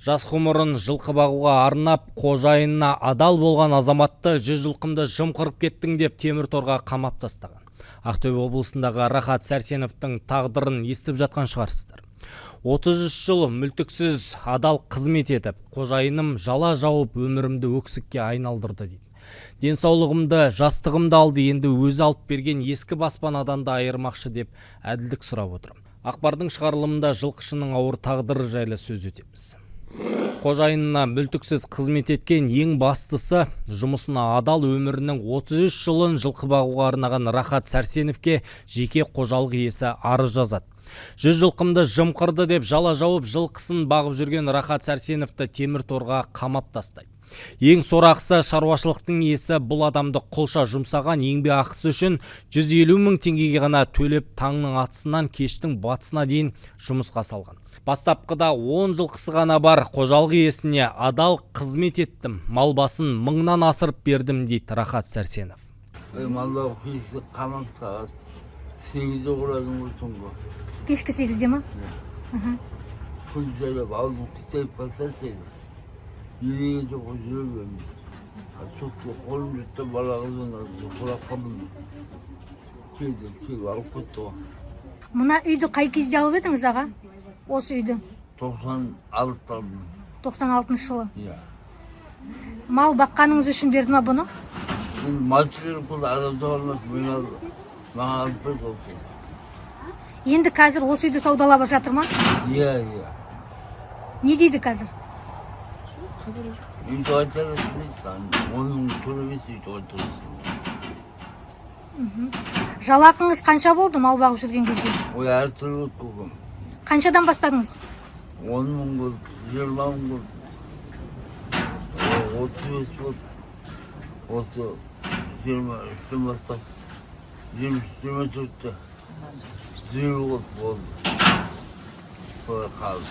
Жас ғұмырын жылқы бағуға арнап, қожайынына адал болған азаматты 100 жылқымды жымқырып кеттің деп темір торға қамап тастаған. Ақтөбе облысындағы Рахат Сәрсеновтың тағдырын естіп жатқан шығарсыздар. 33 жыл мүлтіксіз адал қызмет етіп, қожайыным жала жауып өмірімді өксікке айналдырды дейді. Денсаулығымды, жастығымды алды, енді өзі алып берген ескі баспанадан да айырмақшы деп әділдік сұрап отырмын. Ақпардың шығарылымында жылқышының ауыр тағдыры жайлы сөз өтеміз. Қожайынына мүлтіксіз қызмет еткен ең бастысы жұмысына адал өмірінің 33 жылын жылқы бағуға арнаған Рахат Сәрсеновке жеке қожалық иесі арыз жазады. 100 жылқымды жымқырды деп жала жауып жылқысын бағып жүрген Рахат Сәрсеновті темір торға қамап тастайды. Ең сорақысы, шаруашылықтың иесі бұл адамды құлша жұмсаған еңбек ақысы үшін 150 мың теңгеге ғана төлеп таңның атысынан кештің батысына дейін жұмысқа салған. Бастапқыда 10 жылқысы ғана бар, қожалық иесіне адал қызмет еттім, мал басын 1000-нан асырып бердім дейді Рахат Сәрсенов. Малдағы кешкі қамап сағат 8-де құрадың ұлтыңға. Кешкі 8-де ма? Күн жайлап алдың қисайып қалса сені. Елеге жоқ жүріп өмір. Сұқты қолым жетті балағызбен құрап қалдым. Келіп алып кетті ғой. Мұна үйді қай кезде алып едіңіз аға? Осы үйді? 96-та. 96 жылы? Иә. Мал баққаныңыз үшін берді ма бұны? Малшылар бұл адамды алмас, мен алды. Маған алып берді осы. Енді қазір осы үйді саудалап жатыр ма? Иә. Не дейді қазір? Үйді айтарысын дейді, оның төлемесі үйді айтарысын. Жалақыңыз қанша болды мал бағып жүрген кезде? Ой, әр түрлі көкім. Қаншадан бастадыңыз? 10 мың болды, 20 мың болды, 35 болды, осы 23-тен бастап, 24-те, 20 болды, солай қалды.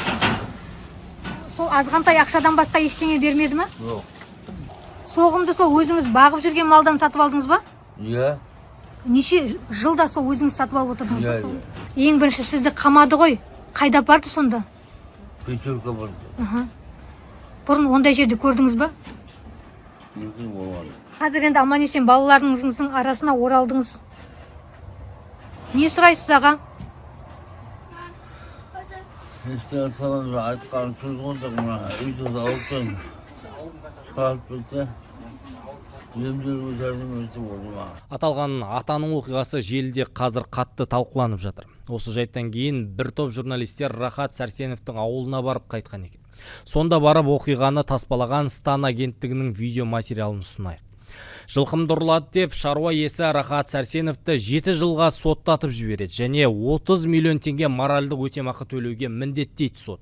Сол азғантай ақшадан басқа ештеңе бермеді ма? Жоқ. Соғымды сол өзіңіз бағып жүрген малдан сатып алдыңыз ба? Иә. Неше жылда сол өзіңіз сатып алып отырдыңыз ба? Иә. Ең бірінші сізді қамады ғой. Қайда барды сонда? Петербургқа барды. Бұрын ондай жерді көрдіңіз ба? Мүмкін болмады. Қазір енді аман-есен балаларыңыздың арасына оралдыңыз. Не сұрайсыз аға? Естен салам айтқанын сөз қонсақ, мұна үйді алыптан шығарып кетсе, емдерге жәрдем етсе болды ма? Аталған атаның оқиғасы желіде қазір қатты талқыланып жатыр. Осы жайттан кейін бір топ журналистер Рахат Сәрсеновтың ауылына барып қайтқан екен. Сонда барып оқиғаны таспалаған Стан агенттігінің видео материалын ұсынайық. Жылқымды ұрлады деп шаруа иесі Рахат Сәрсеновті 7 жылға соттатып жібереді және 30 миллион теңге моральдық өтемақы төлеуге міндеттейді сот.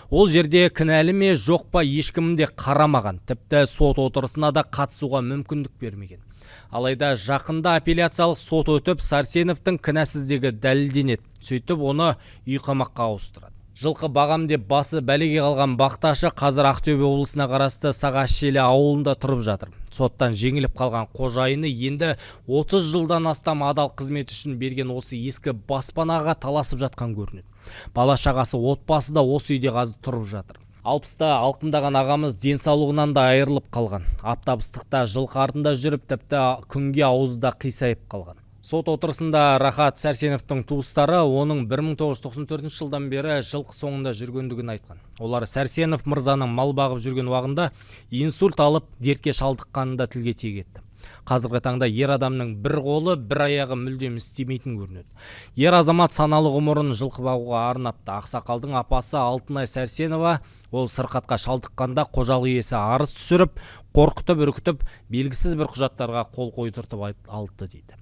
Ол жерде кінәлі ме жоқ па ешкімде қарамаған, тіпті сот отырысына да қатысуға мүмкіндік бермеген. Алайда жақында апелляциялық сот өтіп, Сәрсеновтың кінәсіздігі дәлелденеді. Сөйтіп оны үй қамаққа ауыстырады. Жылқы бағам деп басы бәлеге қалған бақташы қазір Ақтөбе облысына қарасты Сағашшелі ауылында тұрып жатыр. Соттан жеңіліп қалған қожайыны енді 30 жылдан астам адал қызмет үшін берген осы ескі баспанаға таласып жатқан көрінеді. Бала шағасы отбасы да осы үйде қазір тұрып жатыр. 60-та алқымдаған ағамыз денсаулығынан да айырылып қалған. Аптап-ыстықта жылқы артында жүріп, тіпті күнге ауызда қисайып қалған. Сот отырысында Рахат Сәрсеновтың туыстары оның 1994 жылдан бері жылқы соңында жүргендігін айтқан. Олар Сәрсенов мырзаның мал бағып жүрген уақытында инсульт алып дертке шалдыққанын да тілге тиек етті. Қазіргі таңда ер адамның бір қолы, бір аяғы мүлдем істемейтін көрінеді. Ер азамат саналы ғұмырын жылқы бағуға арнапты. Ақсақалдың апасы Алтынай Сәрсенова ол сырқатқа шалдыққанда қожалық иесі арыз түсіріп, қорқытып-үркітіп, белгісіз бір құжаттарға қол қойдыртып алды дейді.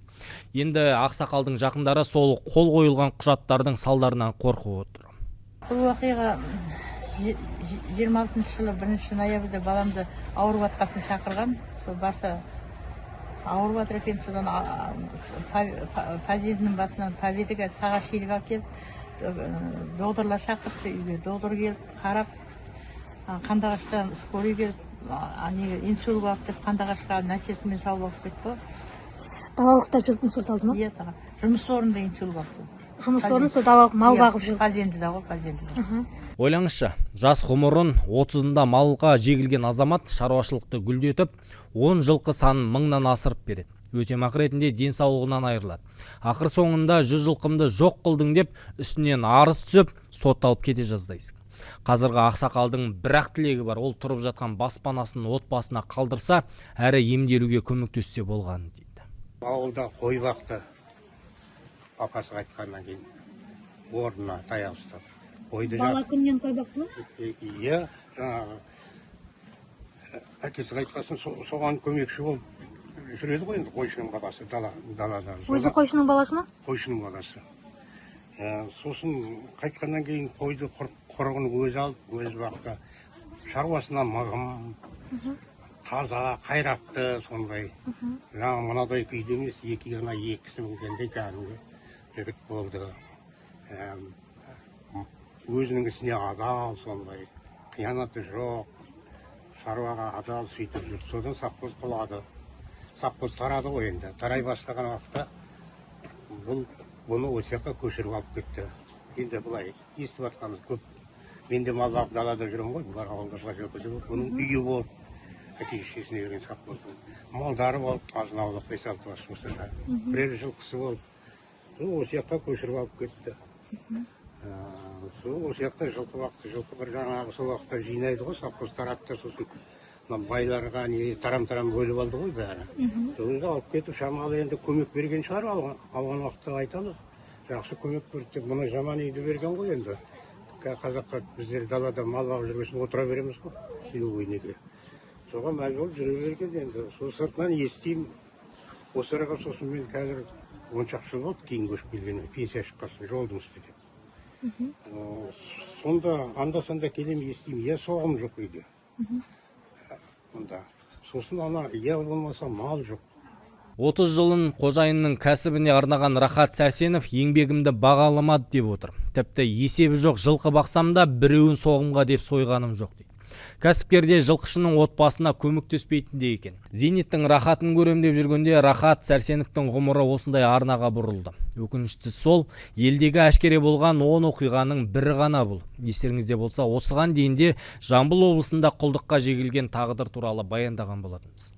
Енді ақсақалдың жақындары сол қол қойылған құжаттардың салдарынан қорқып отыр. Бұл оқиға 26 жылы 1 ноябрьде баламды ауырып атқасын шақырған. Сол барса ауырып атыр екен, содан Пазелдің басынан Победаға Сағашшеліге алып келіп, доғдырлар шақыртты үйге. Доғдыр келіп, қарап, Қандағаштан скорый келіп, инсульт алып деп Қандағашқа нәсетімен салып алып кетті. Далалықта жүріп инсульт алды ма? Иә, жұмыс орнында инсульт алды. жұмыс орны сол далалық мал бағып жүр. Казендіде ғой, Казендіде. Ойлаңызшы, жас ғұмырын 30-ында малға жегілген азамат шаруашылықты гүлдетіп, 10 жылқы санын 1000-нан асырып береді. Өтемақы ретінде денсаулығынан айырылады. Ақыр соңында 100 жылқымды жоқ қылдың деп үстінен арыз түсіп, сотталып кете жаздайсың. Қазіргі ақсақалдың бір-ақ тілегі бар, ол тұрып жатқан баспанасын отбасына қалдырса, әрі емделуге көмектессе болғаны дейді. Ауылда қой бақты, папасы қайтқаннан кейін орнына таяқ ұстап. Бала күннен қой бақты ма? Иә, жаңағы әкесі қайтқасын соған көмекші болып жүреді ғой енді, қойшының баласы далада. Өзі қойшының баласы ма? Қойшының баласы. Сосын қайтқаннан кейін қойды құрығын өзі алып, өз бақты. Шаруасына мығым, таза, қайратты, сондай. Жаңа мынадай күйде емес, екісі мінгенде кәдімгі жігіт болды. Өзінің ісіне адал, сондай. Қиянаты жоқ, шаруаға адал сөйтіп жүр. Содан совхоз құлады. Совхоз тарады ғой енді. Тарай бастаған уақытта бұны осы жаққа көшіріп алып кетті. Енді бұлай естіп жатқанымыз көп. Мен де мал бағып далада жүрем ғой, бұлар ауылда поселкеде болып. Бұның үйі болып, әке-шешесіне берген совхоздың. Малдары болып, азын-аулақ 5-6 бас болса да. Бірер жылқысы болып. Осы жаққа көшіріп алып кетті. Осы жақта жылқы бір жаңағы сол уақытта жинайды ғой, совхоз таратты, сосын байларға тарам-тарам бөліп алды ғой бәрі. Соны алып кетіп, шамалы енді көмек берген шығар, алған уақытта айталы. Жақсы көмек берді, мұны жаман үйді берген ғой енді. Қазаққа біздер далада мал бағып жүрмесін отыра береміз ғой, сүйеу ойнеге. Соған мәжбүр жүре берген енді. Сол сыртынан естеймін, осы араға сосын мен қазір 10 шақты жыл болды кейін көшіп келгенде, пенсия шыққасын, жолдың үстінде. Сонда анда-санда келем естеймін, я соғым жоқ үйде. Сосын ана, я болмаса мал жоқ. 30 жылын қожайынның кәсібіне арнаған Рахат Сәрсенов еңбегімді бағаламады деп отыр. Тіпті есебі жоқ жылқы бақсам да біреуін соғымға деп сойғаным жоқ дейді. Кәсіпкерде жылқышының отбасына көмектеспейтіндей екен. Зейнеттің рахатын көрем деп жүргенде Рахат Сәрсеновтың ғұмыры осындай арнаға бұрылды. Өкініштісі сол, елдегі әшкере болған 10 оқиғаның бірі ғана бұл. Естеріңізде болса, осыған дейінде Жамбыл облысында құлдыққа жегілген тағдыр туралы баяндаған болатынбыз.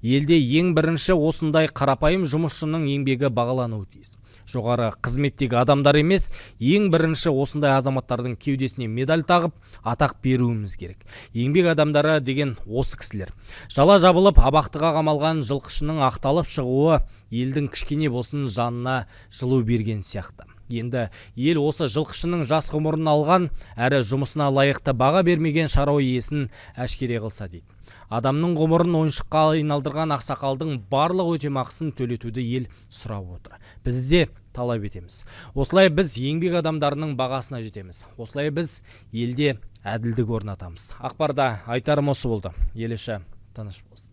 Елде ең бірінші осындай қарапайым жұмысшының еңбегі бағалануы тиіс. Жоғары қызметтегі адамдар емес, ең бірінші осындай азаматтардың кеудесіне медаль тағып, атақ беруіміз керек. Еңбек адамдары деген осы кісілер. Жала жабылып, абақтыға қамалған жылқышының ақталып шығуы елдің кішкене болсын жанына жылу берген сияқты. Енді ел осы жылқышының жас ғұмырын алған, әрі жұмысына лайықты баға бермеген шаруа иесін әшкере қылса дейді. Адамның ғұмырын ойыншыққа айналдырған ақсақалдың барлық өтемақысын төлетуді ел сұрап отыр. Біз де талап етеміз. Осылай біз еңбек адамдарының бағасына жетеміз. Осылай біз елде әділдік орнатамыз. Ақпарда айтарым осы болды. Ел іші тыныш болсын.